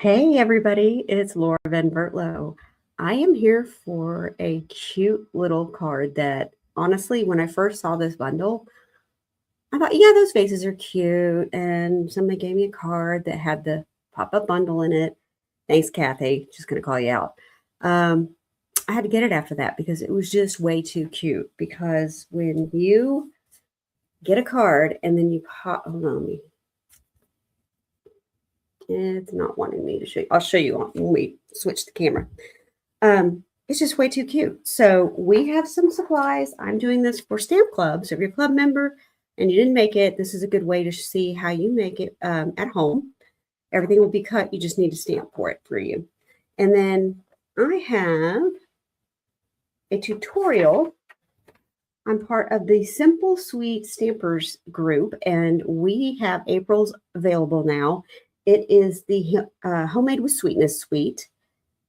Hey everybody, it's Laura Van Bertlo. I am here for a cute little card that honestly, when I first saw this bundle, I thought, yeah, those faces are cute. And somebody gave me a card that had the pop-up bundle in it. Thanks, Kathy. Just gonna call you out. Um, I had to get it after that because it was just way too cute. Because when you get a card and then you pop, hold on, it's not wanting me to show you. I'll show you when we switch the camera. It's just way too cute. So we have some supplies. I'm doing this for Stamp Club. So if you're a club member and you didn't make it, this is a good way to see how you make it at home. Everything will be cut. You just need a stamp for it for you. And then I have a tutorial. I'm part of the Simple Sweet Stampers group, and we have April's available now. It is the Homemade with Sweetness suite.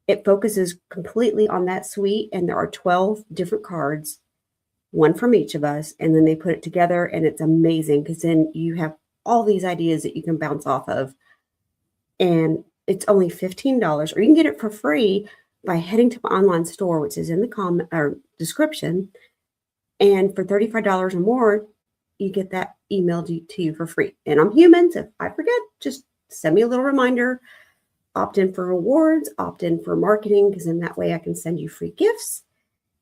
It focuses completely on that suite, and there are 12 different cards, one from each of us, and then they put it together, and it's amazing because then you have all these ideas that you can bounce off of, and it's only $15, or you can get it for free by heading to my online store, which is in the comment or description, and for $35 or more, you get that emailed to you for free. And I'm human, so if I forget, just send me a little reminder. Opt in for rewards, opt in for marketing, because in that way I can send you free gifts.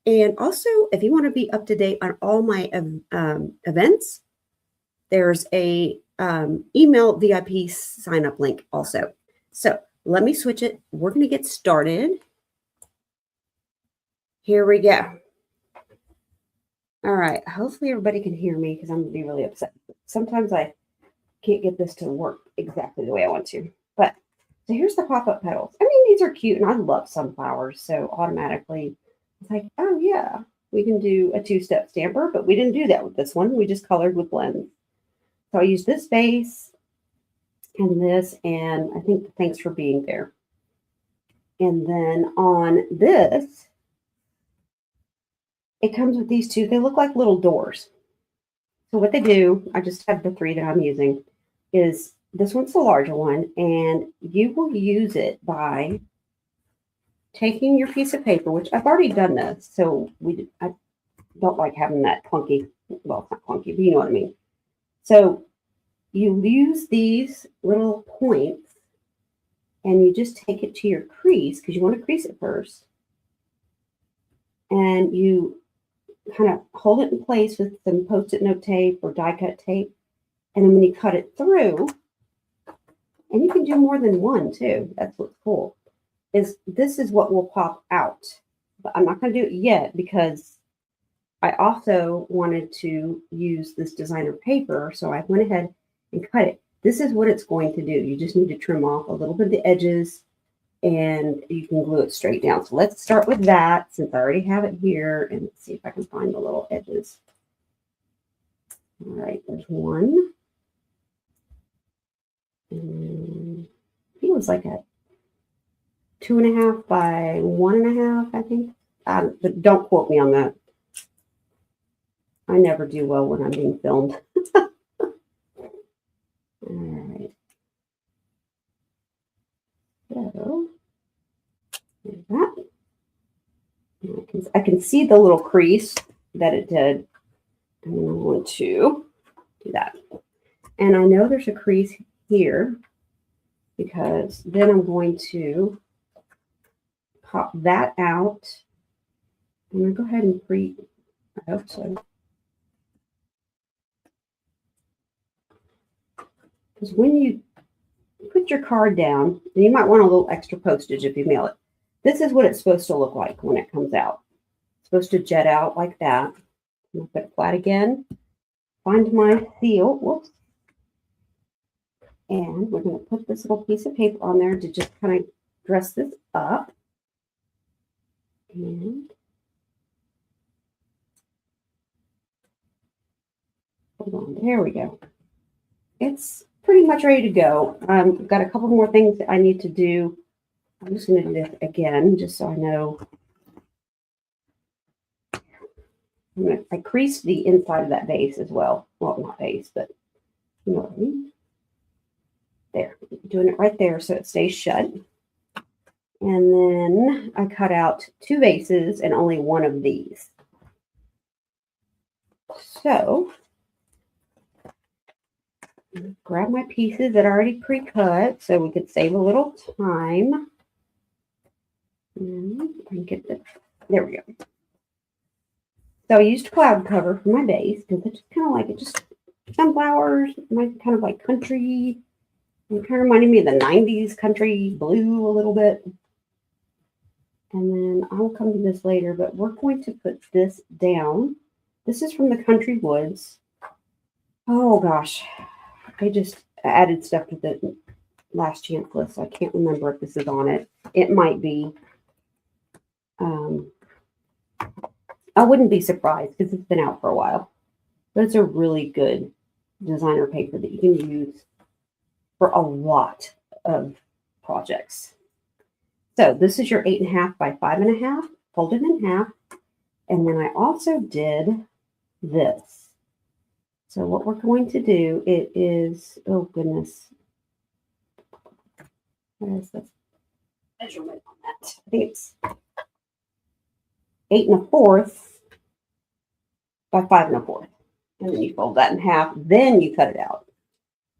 And also, if you want to be up to date on all my events, there's a email VIP sign up link also. So let me switch it. We're going to get started. Here we go. All right. Hopefully everybody can hear me because I'm going to be really upset. Sometimes I can't get this to work exactly the way I want to. But so here's the pop-up petals. I mean, these are cute, and I love sunflowers, so automatically it's like, oh yeah, we can do a two-step stamper, but we didn't do that with this one. We just colored with blends. So I used this base and this, and I think thanks for being there. And then on this, it comes with these two. They look like little doors. So what they do, I just have the three that I'm using, is this one's the larger one, and you will use it by taking your piece of paper, which I've already done this, so I don't like having that clunky, well, it's not clunky, but you know what I mean. So you use these little points, and you just take it to your crease, because you want to crease it first, and you kind of hold it in place with some Post-it note tape or die cut tape, and then when you cut it through, and you can do more than one too. That's what's cool. This is what will pop out. But I'm not going to do it yet because I also wanted to use this designer paper. So I went ahead and cut it. This is what it's going to do. You just need to trim off a little bit of the edges and you can glue it straight down. So let's start with that since I already have it here. And let's see if I can find the little edges. All right, there's one. And I think it was like a 2.5 by 1.5, I think. But don't quote me on that. I never do well when I'm being filmed. All right. So there's that. I can see the little crease that it did. And then I'm going to do that. And I know there's a crease here because then I'm going to pop that out. I'm going to go ahead and I hope so. Because when you put your card down, and you might want a little extra postage if you mail it. This is what it's supposed to look like when it comes out. It's supposed to jet out like that. I'm going to put it flat again. Find my seal. Whoops. And we're going to put this little piece of paper on there to just kind of dress this up. And hold on, there we go. It's pretty much ready to go. I've got a couple more things that I need to do. I'm just going to do this again, just so I know. I creased the inside of that base as well. Well, not base, but you know what I mean. There. doing it right there so it stays shut. And then I cut out 2 vases and only one of these. So grab my pieces that are already pre-cut so we could save a little time. And I can get this. There we go. So I used cloud cover for my base because it's kind of like it just sunflowers, kind of like country. It kind of reminded me of the 90s country blue a little bit. And then I will come to this later, but we're going to put this down. This is from the Country Woods. Oh gosh, I just added stuff to the last chance list. So I can't remember if this is on it. It might be. I wouldn't be surprised because it's been out for a while. But it's a really good designer paper that you can use for a lot of projects. So this is your 8.5 by 5.5, folded in half. And then I also did this. So what we're going to do, it is, oh goodness. What is this measurement on that? I think it's 8 1/4 by 5 1/4. And then you fold that in half, then you cut it out.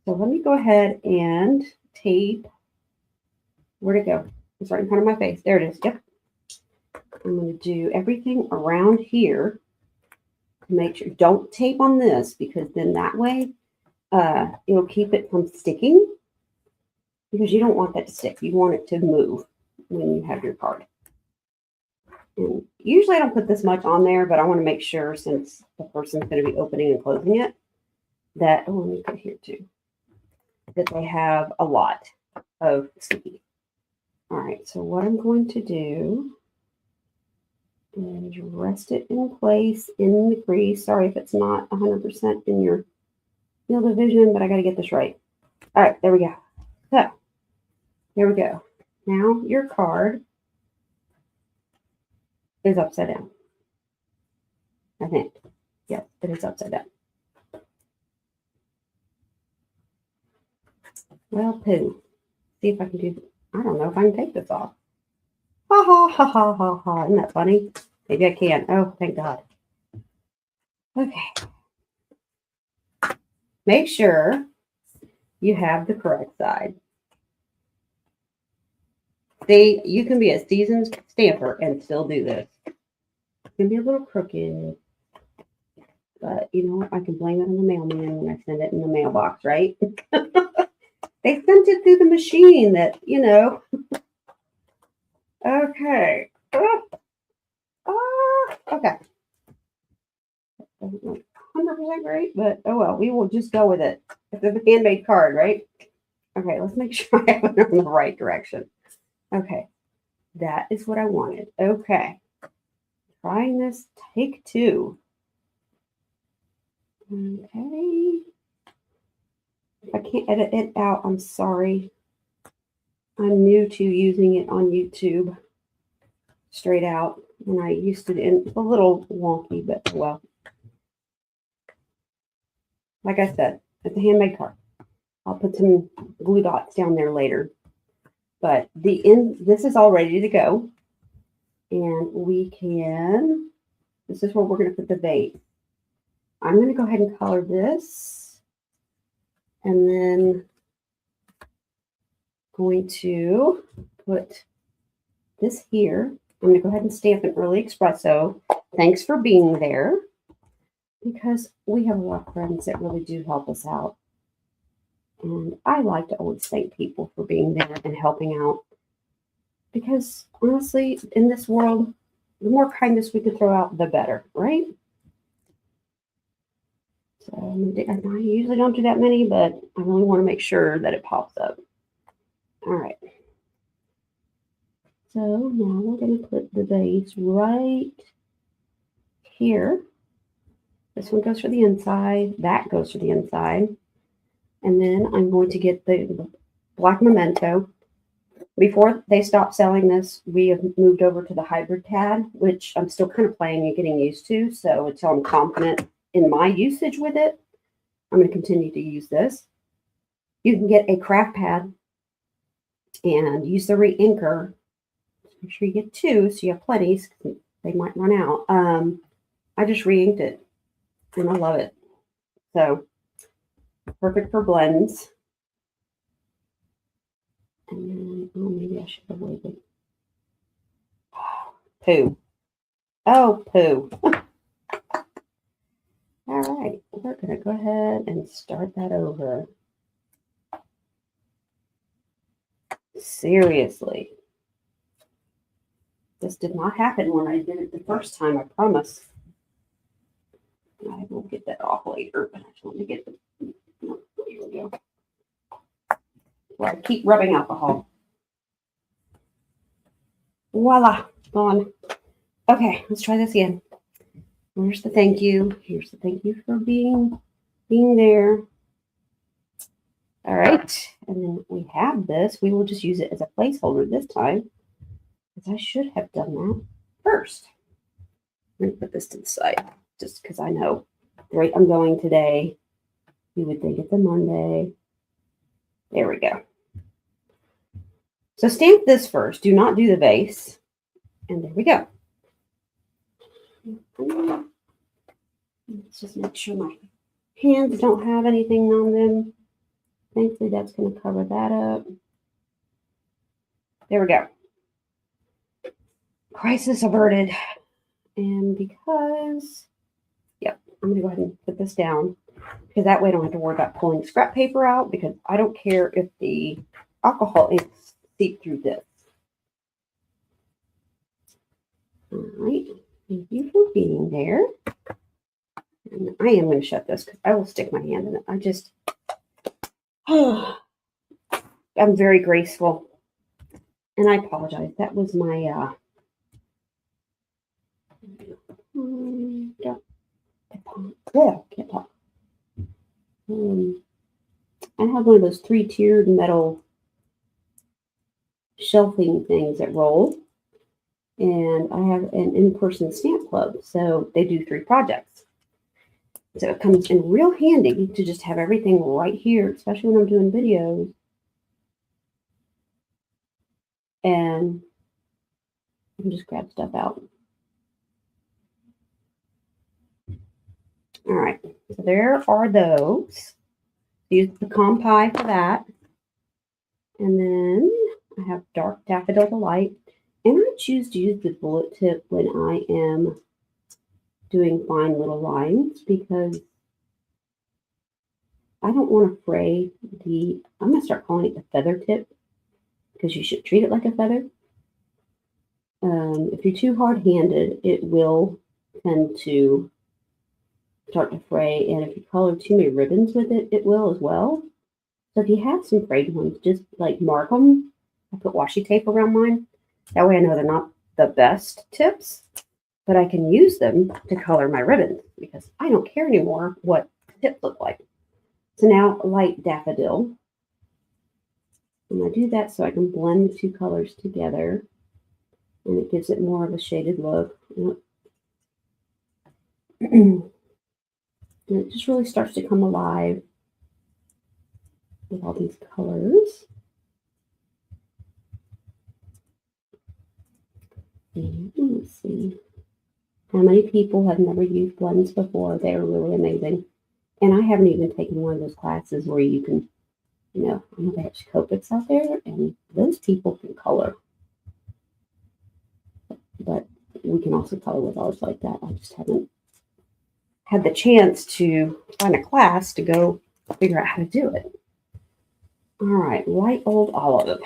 So let me go ahead and tape. Where'd it go? It's right in front of my face. There it is. Yep. I'm going to do everything around here to make sure. Don't tape on this because then that way it'll keep it from sticking because you don't want that to stick. You want it to move when you have your card. And usually I don't put this much on there, but I want to make sure since the person's going to be opening and closing it that, oh, let me put here too, that they have a lot of sticky. All right, so what I'm going to do is rest it in place in the crease. Sorry if it's not 100% in your field of vision, but I got to get this right. All right, there we go. So, here we go. Now your card is upside down. I think. Yes, it is upside down. Well, poo. See if I can do, I don't know if I can take this off. Ha ha ha ha ha ha. Isn't that funny? Maybe I can. Oh, thank God. Okay. Make sure you have the correct side. See, you can be a seasoned stamper and still do this. It can be a little crooked, but you know what? I can blame it on the mailman when I send it in the mailbox, right? They sent it through the machine that, you know. Okay. Okay. Doesn't look 100% great, but oh well, we will just go with it. It's a handmade card, right? Okay, let's make sure I have it in the right direction. Okay, that is what I wanted. Okay, trying this, take 2. Okay. If I can't edit it out, I'm sorry. I'm new to using it on YouTube straight out. And I used it in a little wonky, but well. Like I said, it's a handmade card. I'll put some glue dots down there later. But this is all ready to go. And we can, this is where we're going to put the vase. I'm going to go ahead and color this. And then going to put this here. I'm going to go ahead and stamp an early espresso. Thanks for being there. Because we have a lot of friends that really do help us out. And I like to always thank people for being there and helping out. Because honestly, in this world, the more kindness we can throw out, the better, right? So I usually don't do that many, but I really want to make sure that it pops up. All right. So now we're going to put the vase right here. This one goes for the inside. That goes for the inside. And then I'm going to get the black memento. Before they stopped selling this, we have moved over to the hybrid pad, which I'm still kind of playing and getting used to. So until I'm confident in my usage with it, I'm going to continue to use this. You can get a craft pad and use the re-inker. Make sure you get 2 so you have plenty. They might run out. I just re-inked it and I love it. So perfect for blends. And then, oh, maybe I should have waited. Poo. Oh, poo. All right, we're going to go ahead and start that over. Seriously. This did not happen when I did it the first time, I promise. I will get that off later, but I just want to get the, here we go. Well, I keep rubbing alcohol. Voila, gone. Okay, let's try this again. Here's the thank you. Here's the thank you for being there. All right, and then we have this. We will just use it as a placeholder this time, because I should have done that first. I'm going to put this to the side, just because I know the rate I'm going today. You would think it's a Monday. There we go. So stamp this first. Do not do the base. And there we go. Let's just make sure my hands don't have anything on them. Thankfully, that's going to cover that up. There we go. Crisis averted. And because, yep, I'm going to go ahead and put this down, because that way I don't have to worry about pulling scrap paper out, because I don't care if the alcohol ink seep through this. All right. Thank you for being there. And I am going to shut this, because I will stick my hand in it. I just, I'm very graceful. And I apologize. That was my, can't talk. I have one of those 3-tiered metal shelving things that roll. And I have an in-person stamp club. So they do 3 projects. So it comes in real handy to just have everything right here, especially when I'm doing videos. And I can just grab stuff out. All right, so there are those. Use the Compi for that. And then I have Dark Daffodil Delight. And I choose to use the bullet tip when I am doing fine little lines, because I don't want to fray the, I'm going to start calling it the feather tip, because you should treat it like a feather. If you're too hard-handed, it will tend to start to fray, and if you color too many ribbons with it, it will as well. So if you have some frayed ones, just like mark them. I put washi tape around mine. That way I know they're not the best tips, but I can use them to color my ribbons, because I don't care anymore what tips look like. So now light daffodil. And I do that so I can blend the 2 colors together, and it gives it more of a shaded look. And it just really starts to come alive with all these colors. And let's see. How many people have never used blends before? They're really amazing. And I haven't even taken one of those classes where you can, you know, I know there's Copics out there, and those people can color. But we can also color with ours like that. I just haven't had the chance to find a class to go figure out how to do it. All right, light old olive.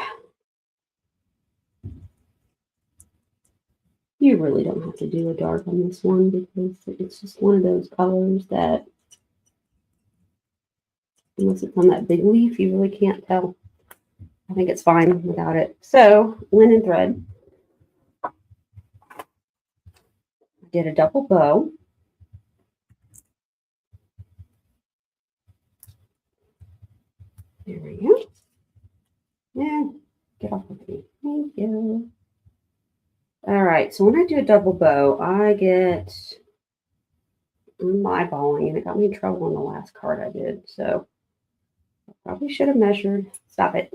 You really don't have to do a dark on this one, because it's just one of those colors that, unless it's on that big leaf, you really can't tell. I think it's fine without it. So, linen thread. I did a double bow. There we go. And get off of me. Thank you. All right, so when I do a double bow, I get my eyeballing, and it got me in trouble on the last card I did. So I probably should have measured. Stop it.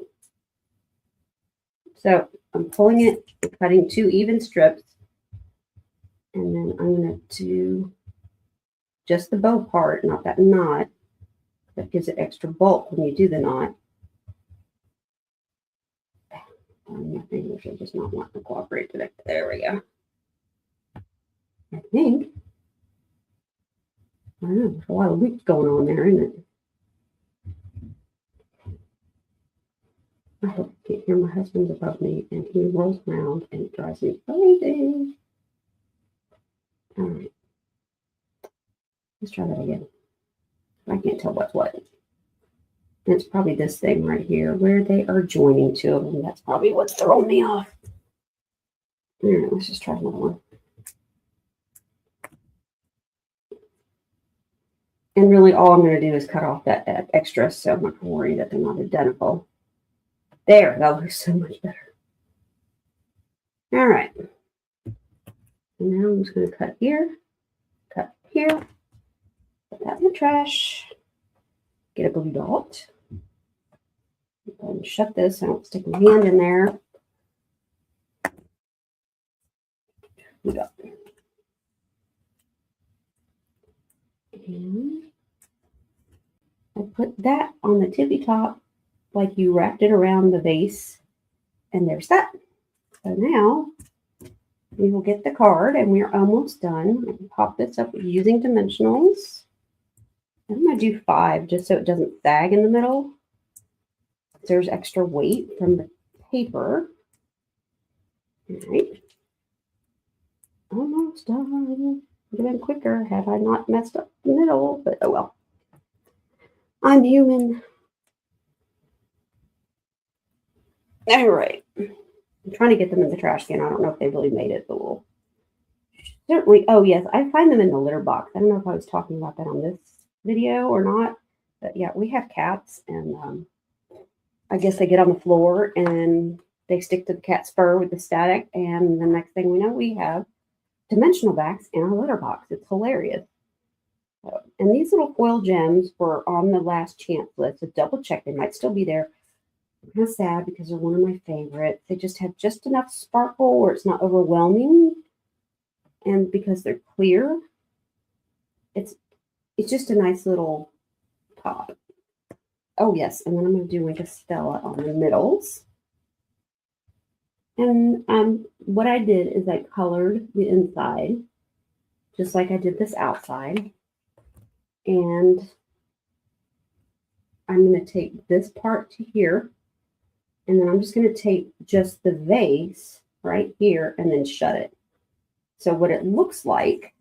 So I'm pulling it, cutting 2 even strips, and then I'm going to do just the bow part, not that knot. That gives it extra bulk when you do the knot. My fingers are just not wanting to cooperate today. There we go. I think. I don't know, there's a lot of loops going on there, isn't it? I hope you can't hear my husband's above me, and he rolls around and it drives me crazy. All right. Let's try that again. I can't tell what's what. And it's probably this thing right here where they are joining 2 of them. That's probably what's throwing me off. All right, let's just try another one. And really all I'm going to do is cut off that extra, so I'm not going to worry that they're not identical. There, that looks so much better. All right. And now I'm just going to cut here, put that in the trash, get a blue dot, and shut this. I don't stick my hand in there. Blue dot. And I put that on the tippy top like you wrapped it around the vase. And there's that. So now we will get the card, and we're almost done. I can pop this up using dimensionals. I'm going to do 5 just so it doesn't sag in the middle. There's extra weight from the paper. All right. Almost done. Would have been quicker had I not messed up the middle, but oh well. I'm human. All right. I'm trying to get them in the trash can. I don't know if they really made it, but we'll certainly. Oh, yes. I find them in the litter box. I don't know if I was talking about that on this video or not, but yeah, we have cats, and I guess they get on the floor and they stick to the cat's fur with the static, and the next thing we know, we have dimensional backs in our litter box. It's hilarious. So, and these little foil gems were on the last chance list, so double check. They might still be there. I'm kind of sad because they're one of my favorites. They just have just enough sparkle where it's not overwhelming, and because they're clear, it's just a nice little pop. Oh yes, and then I'm going to do like a Stella on the middles. And what I did is I colored the inside just like I did this outside. And I'm going to tape this part to here. And then I'm just going to tape just the vase right here and then shut it. So what it looks like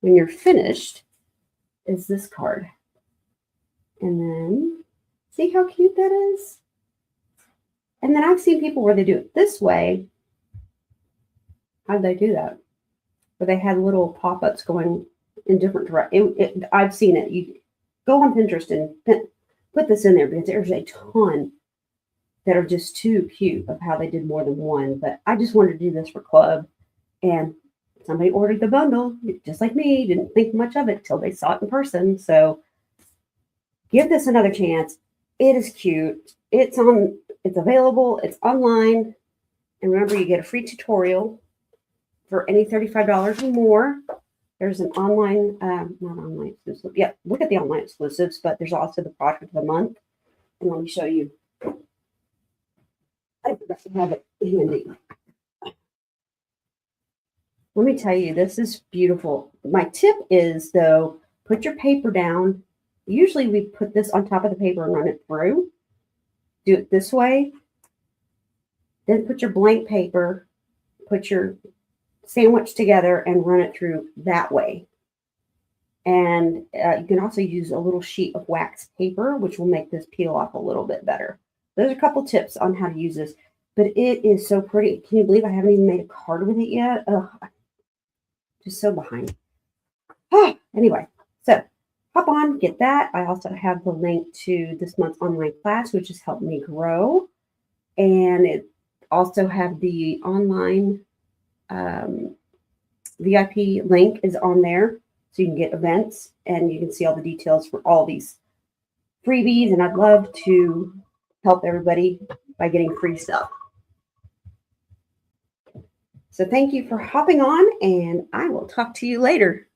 when you're finished is this card. And then see how cute that is? And then I've seen people where they do it this way. How did they do that? Where they had little pop-ups going in different directions. I've seen it. You go on Pinterest and put this in there because there's a ton that are just too cute of how they did more than one. But I just wanted to do this for club. And somebody ordered the bundle, just like me, didn't think much of it till they saw it in person. So give this another chance. It is cute. It's available. It's online. And remember, you get a free tutorial for any $35 or more. There's an online, not online exclusive. Yeah, look at the online exclusives, but there's also the product of the month. And let me show you. I forgot to have it handy. Let me tell you, this is beautiful. My tip is, though, put your paper down. Usually we put this on top of the paper and run it through. Do it this way. Then put your blank paper, put your sandwich together and run it through that way. And you can also use a little sheet of wax paper, which will make this peel off a little bit better. There's a couple tips on how to use this, but it is so pretty. Can you believe I haven't even made a card with it yet? Ugh, just so behind. Anyway, so hop on, get that. I also have the link to this month's online class, which has helped me grow. And it also have the online VIP link is on there. So you can get events and you can see all the details for all these freebies. And I'd love to help everybody by getting free stuff. So thank you for hopping on, and I will talk to you later.